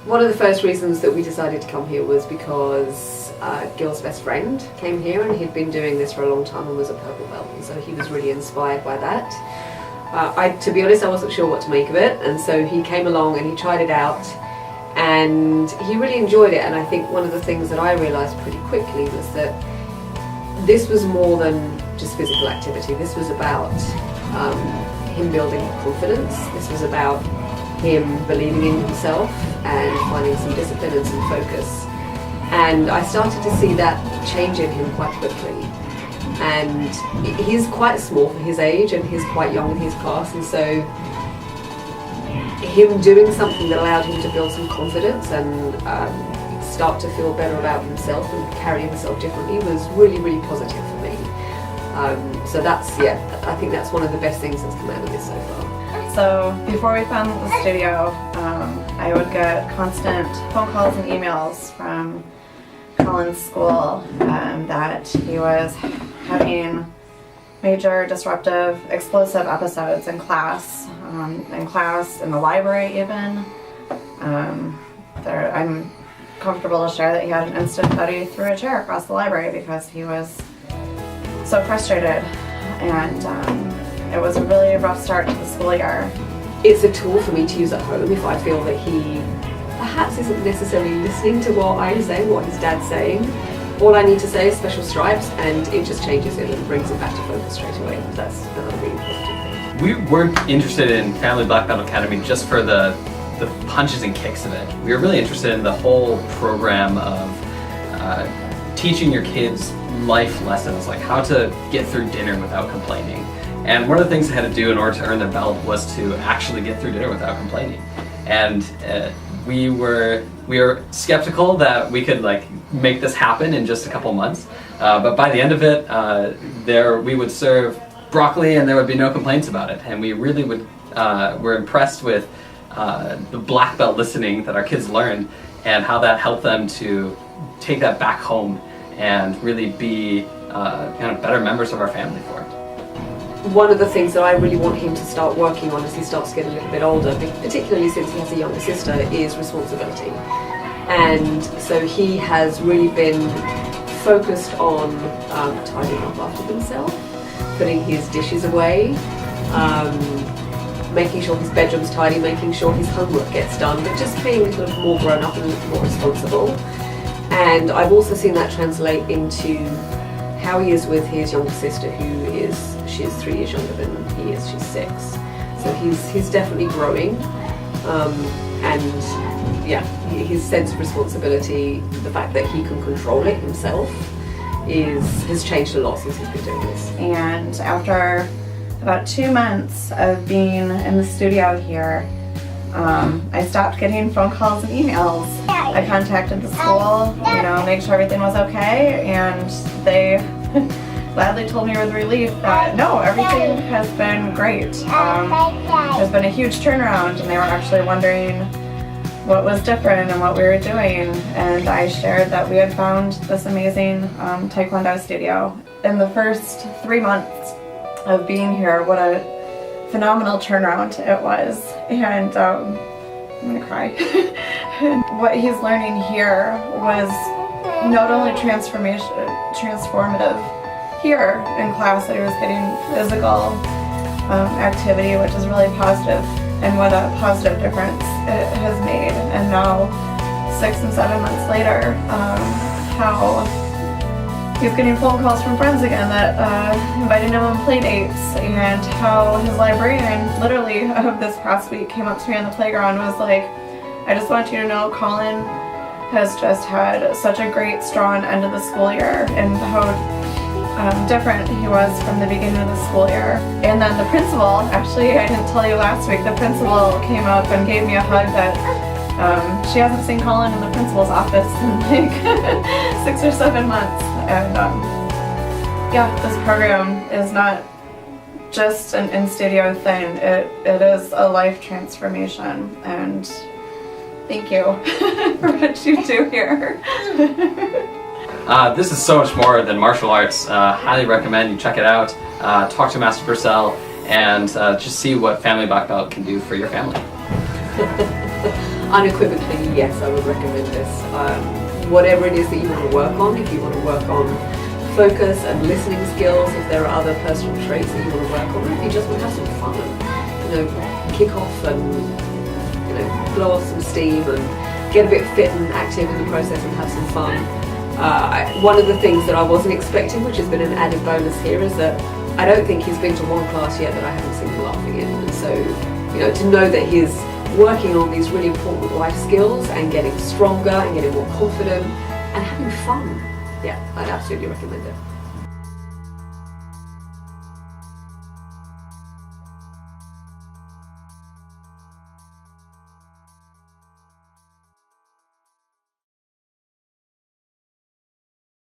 One of the first reasons that we decided to come here was because Gil's best friend came here, and he'd been doing this for a long time and was a purple belt, and so he was really inspired by that. To be honest, I wasn't sure what to make of it, and so he came along and he tried it out, and he really enjoyed it. And I think one of the things that I realised pretty quickly was that this was more than just physical activity. This was about him building confidence. This was about him believing in himself and finding some discipline and some focus. And I started to see that change in him quite quickly. And he's quite small for his age, and he's quite young in his class, and so him doing something that allowed him to build some confidence and start to feel better about himself and carry himself differently was really, really positive for me. So that's, yeah, I think that's one of the best things that's come out of this so far. So before we found the studio, I would get constant phone calls and emails from Colin's school that he was having major disruptive, explosive episodes in class, in the library even. I'm comfortable to share that he had an incident that he threw a chair across the library because he was so frustrated, and it was a really rough start to the school year. It's a tool for me to use at home if I feel that he perhaps isn't necessarily listening to what I'm saying, what his dad's saying. All I need to say is special stripes, and it just changes him and brings him back to focus straight away. That's another really positive thing. We weren't interested in Family Black Belt Academy just for the punches and kicks of it. We were really interested in the whole program of teaching your kids life lessons, like how to get through dinner without complaining. And one of the things they had to do in order to earn their belt was to actually get through dinner without complaining. And we were skeptical that we could make this happen in just a couple months. But by the end of it, we would serve broccoli and there would be no complaints about it. And we really were impressed with the black belt listening that our kids learned and how that helped them to take that back home and really be better members of our family for it. One of the things that I really want him to start working on as he starts getting a little bit older, particularly since he has a younger sister, is responsibility. And so he has really been focused on tidying up after himself, putting his dishes away, making sure his bedroom's tidy, making sure his homework gets done, but just being a little more grown up and a little more responsible. And I've also seen that translate into how he is with his younger sister, she's 3 years younger than he is, she's 6. So he's definitely growing, and yeah, his sense of responsibility, the fact that he can control it himself, has changed a lot since he's been doing this. And after about 2 months of being in the studio here, I stopped getting phone calls and emails. I contacted the school, make sure everything was okay, and they gladly told me with relief that no, everything has been great. There's been a huge turnaround, and they were actually wondering what was different and what we were doing, and I shared that we had found this amazing Taekwondo studio. In the first 3 months of being here, what a phenomenal turnaround it was, and I'm gonna cry. What he's learning here was not only transformative here in class, that he was getting physical activity, which is really positive, and what a positive difference it has made. And now 6 and 7 months later, how he's getting phone calls from friends again that invited him on play dates, and how his librarian literally of this past week came up to me on the playground and was like, I just want you to know Colin has just had such a great, strong end of the school year, and how different he was from the beginning of the school year. And then the principal, actually I didn't tell you last week, the principal came up and gave me a hug that she hasn't seen Colin in the principal's office in 6 or 7 months. And yeah, this program is not just an in-studio thing, it is a life transformation, and thank you for what you do here. This is so much more than martial arts. Highly recommend you check it out, talk to Master Purcell, and just see what Family Black Belt can do for your family. unequivocally, yes, I would recommend this. Whatever it is that you want to work on, if you want to work on focus and listening skills, if there are other personal traits that you want to work on, or if you just want to have some fun, kick off and blow off some steam and get a bit fit and active in the process and have some fun. One of the things that I wasn't expecting, which has been an added bonus here, is that I don't think he's been to one class yet that I haven't seen him laughing in. And so, to know that he's working on these really important life skills and getting stronger and getting more confident and having fun, yeah, I'd absolutely recommend it.